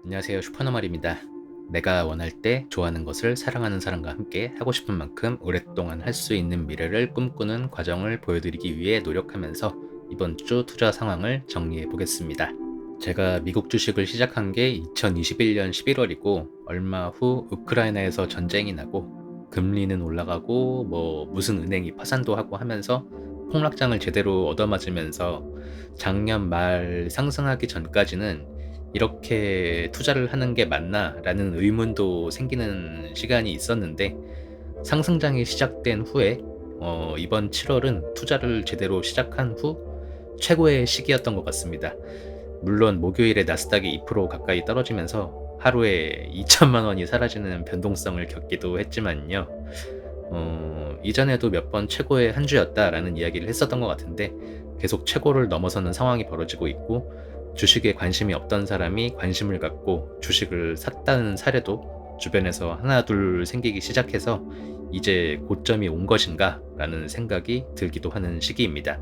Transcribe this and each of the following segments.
안녕하세요. 슈퍼노말입니다. 내가 원할 때 좋아하는 것을 사랑하는 사람과 함께 하고 싶은 만큼 오랫동안 할 수 있는 미래를 꿈꾸는 과정을 보여드리기 위해 노력하면서 이번 주 투자 상황을 정리해 보겠습니다. 제가 미국 주식을 시작한 게 2021년 11월이고 얼마 후 우크라이나에서 전쟁이 나고 금리는 올라가고 무슨 은행이 파산도 하고 하면서 폭락장을 제대로 얻어맞으면서 작년 말 상승하기 전까지는 이렇게 투자를 하는 게 맞나? 라는 의문도 생기는 시간이 있었는데 상승장이 시작된 후에 이번 7월은 투자를 제대로 시작한 후 최고의 시기였던 것 같습니다. 물론 목요일에 나스닥이 2% 가까이 떨어지면서 하루에 2천만 원이 사라지는 변동성을 겪기도 했지만요. 이전에도 몇 번 최고의 한 주였다라는 이야기를 했었던 것 같은데 계속 최고를 넘어서는 상황이 벌어지고 있고 주식에 관심이 없던 사람이 관심을 갖고 주식을 샀다는 사례도 주변에서 하나 둘 생기기 시작해서 이제 고점이 온 것인가 라는 생각이 들기도 하는 시기입니다.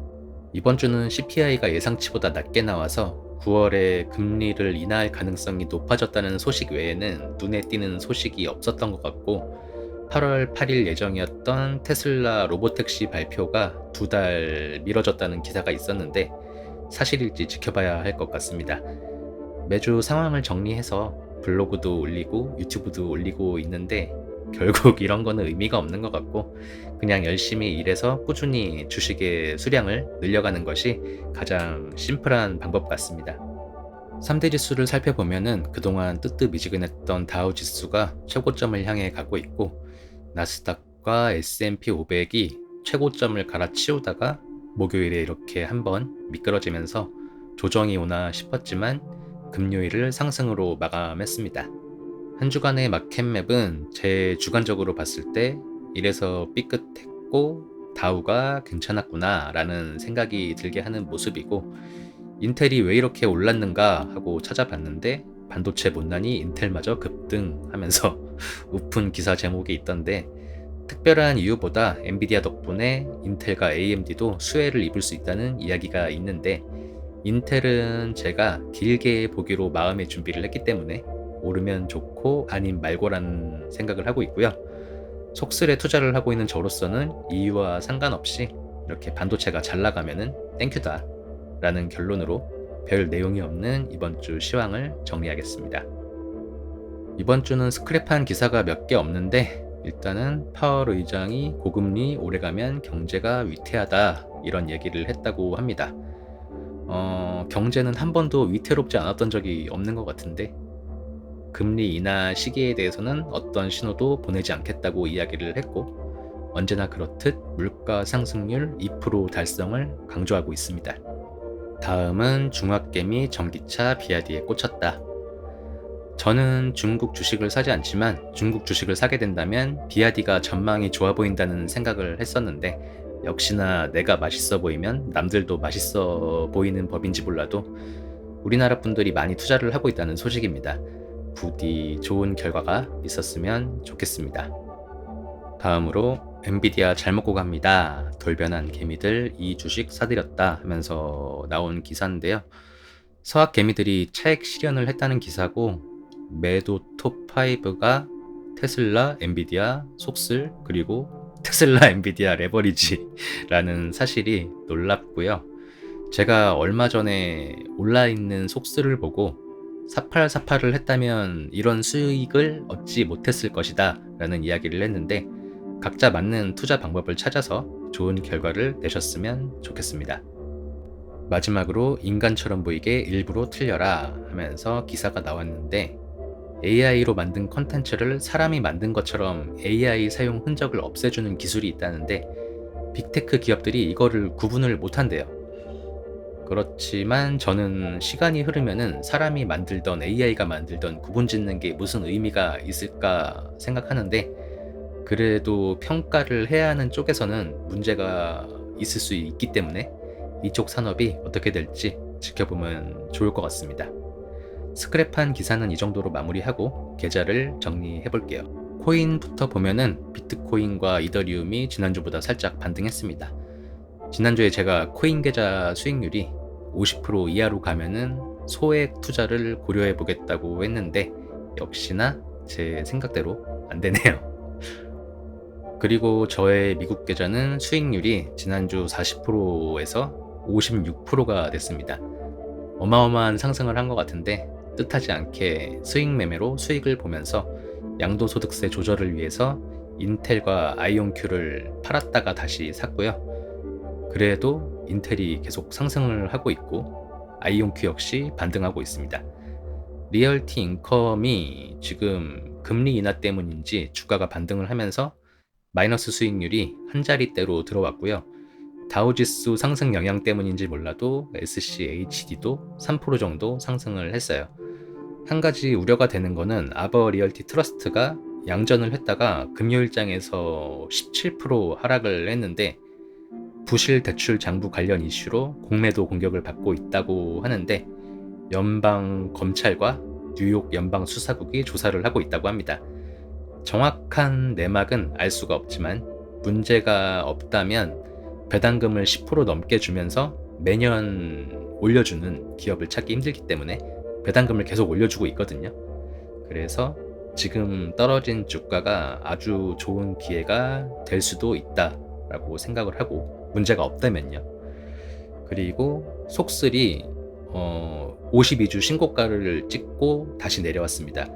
이번 주는 CPI가 예상치보다 낮게 나와서 9월에 금리를 인하할 가능성이 높아졌다는 소식 외에는 눈에 띄는 소식이 없었던 것 같고 8월 8일 예정이었던 테슬라 로보택시 발표가 2달 미뤄졌다는 기사가 있었는데 사실일지 지켜봐야 할 것 같습니다. 매주 상황을 정리해서 블로그도 올리고 유튜브도 올리고 있는데 결국 이런 거는 의미가 없는 것 같고 그냥 열심히 일해서 꾸준히 주식의 수량을 늘려가는 것이 가장 심플한 방법 같습니다. 3대 지수를 살펴보면은 그동안 뜨뜻미지근했던 다우 지수가 최고점을 향해 가고 있고 나스닥과 S&P 500이 최고점을 갈아치우다가 목요일에 이렇게 한번 미끄러지면서 조정이 오나 싶었지만 금요일을 상승으로 마감했습니다. 한 주간의 마켓맵은 제 주관적으로 봤을 때 이래서 삐끗했고 다우가 괜찮았구나 라는 생각이 들게 하는 모습이고 인텔이 왜 이렇게 올랐는가 하고 찾아봤는데 반도체 못난이 인텔마저 급등하면서 우픈 기사 제목이 있던데 특별한 이유보다 엔비디아 덕분에 인텔과 AMD도 수혜를 입을 수 있다는 이야기가 있는데 인텔은 제가 길게 보기로 마음의 준비를 했기 때문에 오르면 좋고 아님 말고라는 생각을 하고 있고요. 속슬에 투자를 하고 있는 저로서는 이유와 상관없이 이렇게 반도체가 잘 나가면은 땡큐다 라는 결론으로 별 내용이 없는 이번 주 시황을 정리하겠습니다. 이번 주는 스크랩한 기사가 몇 개 없는데 일단은 파월 의장이 고금리 오래가면 경제가 위태하다 이런 얘기를 했다고 합니다. 경제는 한 번도 위태롭지 않았던 적이 없는 것 같은데 금리 인하 시기에 대해서는 어떤 신호도 보내지 않겠다고 이야기를 했고 언제나 그렇듯 물가 상승률 2% 달성을 강조하고 있습니다. 다음은 중화개미 전기차 비아디에 꽂혔다. 저는 중국 주식을 사지 않지만 중국 주식을 사게 된다면 비아디가 전망이 좋아 보인다는 생각을 했었는데 역시나 내가 맛있어 보이면 남들도 맛있어 보이는 법인지 몰라도 우리나라 분들이 많이 투자를 하고 있다는 소식입니다. 부디 좋은 결과가 있었으면 좋겠습니다. 다음으로 엔비디아 잘 먹고 갑니다. 돌변한 개미들 이 주식 사들였다 하면서 나온 기사인데요. 서학 개미들이 차익 실현을 했다는 기사고 매도 톱5가 테슬라, 엔비디아, 속슬 그리고 테슬라, 엔비디아 레버리지라는 사실이 놀랍고요. 제가 얼마 전에 온라인는 속슬을 보고 사팔사팔을 했다면 이런 수익을 얻지 못했을 것이다 라는 이야기를 했는데 각자 맞는 투자 방법을 찾아서 좋은 결과를 내셨으면 좋겠습니다. 마지막으로 인간처럼 보이게 일부러 틀려라 하면서 기사가 나왔는데 AI로 만든 컨텐츠를 사람이 만든 것처럼 AI 사용 흔적을 없애주는 기술이 있다는데 빅테크 기업들이 이거를 구분을 못한대요. 그렇지만 저는 시간이 흐르면은 사람이 만들던 AI가 만들던 구분 짓는 게 무슨 의미가 있을까 생각하는데 그래도 평가를 해야 하는 쪽에서는 문제가 있을 수 있기 때문에 이쪽 산업이 어떻게 될지 지켜보면 좋을 것 같습니다. 스크랩한 기사는 이 정도로 마무리하고 계좌를 정리해 볼게요. 코인부터 보면은 비트코인과 이더리움이 지난주보다 살짝 반등했습니다. 지난주에 제가 코인 계좌 수익률이 50% 이하로 가면은 소액 투자를 고려해 보겠다고 했는데 역시나 제 생각대로 안 되네요. 그리고 저의 미국 계좌는 수익률이 지난주 40%에서 56%가 됐습니다. 어마어마한 상승을 한 것 같은데 뜻하지 않게 수익 매매로 수익을 보면서 양도소득세 조절을 위해서 인텔과 아이온큐를 팔았다가 다시 샀고요. 그래도 인텔이 계속 상승을 하고 있고 아이온큐 역시 반등하고 있습니다. 리얼티 인컴이 지금 금리 인하 때문인지 주가가 반등을 하면서 마이너스 수익률이 한 자릿대로 들어왔고요. 다우지수 상승 영향 때문인지 몰라도 SCHD도 3% 정도 상승을 했어요. 한 가지 우려가 되는 거는 아버 리얼티 트러스트가 양전을 했다가 금요일장에서 17% 하락을 했는데 부실 대출 장부 관련 이슈로 공매도 공격을 받고 있다고 하는데 연방 검찰과 뉴욕 연방 수사국이 조사를 하고 있다고 합니다. 정확한 내막은 알 수가 없지만 문제가 없다면 배당금을 10% 넘게 주면서 매년 올려주는 기업을 찾기 힘들기 때문에 배당금을 계속 올려주고 있거든요. 그래서 지금 떨어진 주가가 아주 좋은 기회가 될 수도 있다라고 생각을 하고 문제가 없다면요. 그리고 속슬이 52주 신고가를 찍고 다시 내려왔습니다.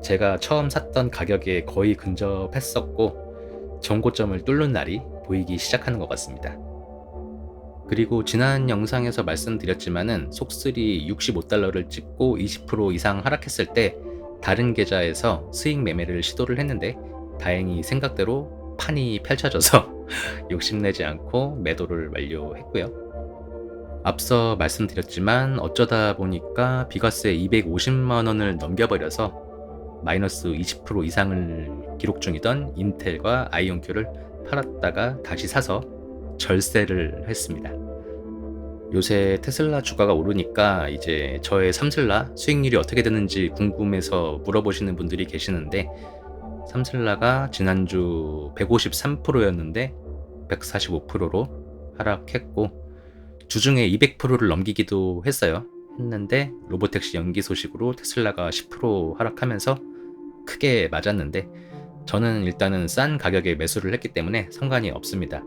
제가 처음 샀던 가격에 거의 근접했었고 정고점을 뚫는 날이 보이기 시작하는 것 같습니다. 그리고 지난 영상에서 말씀드렸지만은 속슬이 $65를 찍고 20% 이상 하락했을 때 다른 계좌에서 수익 매매를 시도를 했는데 다행히 생각대로 판이 펼쳐져서 욕심내지 않고 매도를 완료했고요. 앞서 말씀드렸지만 어쩌다 보니까 비과세 250만 원을 넘겨버려서 마이너스 20% 이상을 기록 중이던 인텔과 아이온큐를 팔았다가 다시 사서 절세를 했습니다. 요새 테슬라 주가가 오르니까 이제 저의 삼슬라 수익률이 어떻게 되는지 궁금해서 물어보시는 분들이 계시는데 삼슬라가 지난주 153%였는데 145%로 하락했고 주중에 200%를 넘기기도 했는데 로보택시 연기 소식으로 테슬라가 10% 하락하면서 크게 맞았는데 저는 일단은 싼 가격에 매수를 했기 때문에 상관이 없습니다.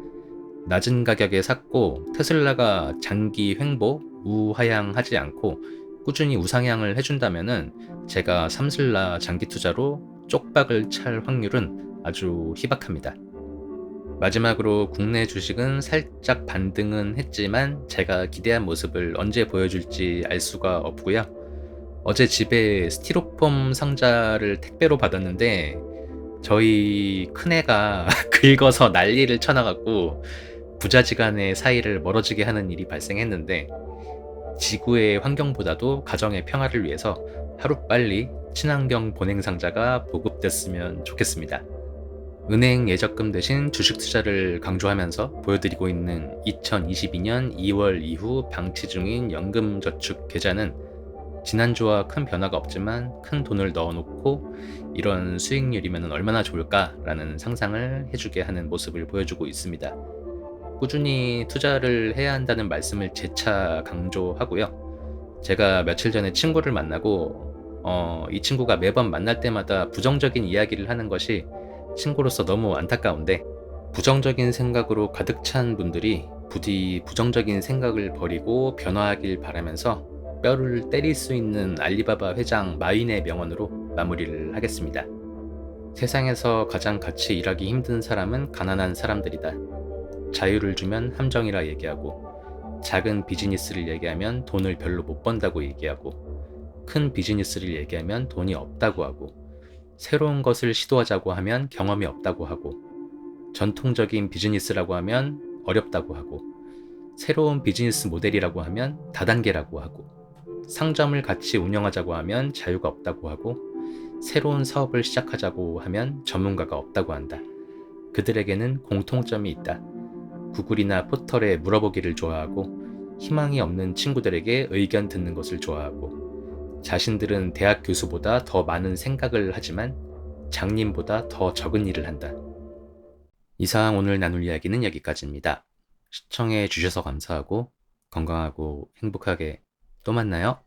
낮은 가격에 샀고 테슬라가 장기 횡보, 우하향하지 않고 꾸준히 우상향을 해준다면은 제가 삼슬라 장기 투자로 쪽박을 찰 확률은 아주 희박합니다. 마지막으로 국내 주식은 살짝 반등은 했지만 제가 기대한 모습을 언제 보여줄지 알 수가 없고요. 어제 집에 스티로폼 상자를 택배로 받았는데 저희 큰애가 긁어서 난리를 쳐놔갖고 부자지간의 사이를 멀어지게 하는 일이 발생했는데 지구의 환경보다도 가정의 평화를 위해서 하루빨리 친환경 보냉 상자가 보급됐으면 좋겠습니다. 은행 예적금 대신 주식 투자를 강조하면서 보여드리고 있는 2022년 2월 이후 방치 중인 연금저축 계좌는 지난주와 큰 변화가 없지만 큰 돈을 넣어놓고 이런 수익률이면 얼마나 좋을까라는 상상을 해주게 하는 모습을 보여주고 있습니다. 꾸준히 투자를 해야 한다는 말씀을 재차 강조하고요. 제가 며칠 전에 친구를 만나고 이 친구가 매번 만날 때마다 부정적인 이야기를 하는 것이 친구로서 너무 안타까운데 부정적인 생각으로 가득 찬 분들이 부디 부정적인 생각을 버리고 변화하길 바라면서 뼈를 때릴 수 있는 알리바바 회장 마윈의 명언으로 마무리를 하겠습니다. 세상에서 가장 같이 일하기 힘든 사람은 가난한 사람들이다. 자유를 주면 함정이라 얘기하고 작은 비즈니스를 얘기하면 돈을 별로 못 번다고 얘기하고 큰 비즈니스를 얘기하면 돈이 없다고 하고 새로운 것을 시도하자고 하면 경험이 없다고 하고 전통적인 비즈니스라고 하면 어렵다고 하고 새로운 비즈니스 모델이라고 하면 다단계라고 하고 상점을 같이 운영하자고 하면 자유가 없다고 하고 새로운 사업을 시작하자고 하면 전문가가 없다고 한다. 그들에게는 공통점이 있다. 구글이나 포털에 물어보기를 좋아하고 희망이 없는 친구들에게 의견 듣는 것을 좋아하고 자신들은 대학 교수보다 더 많은 생각을 하지만 장님보다 더 적은 일을 한다. 이상 오늘 나눌 이야기는 여기까지입니다. 시청해 주셔서 감사하고 건강하고 행복하게 또 만나요.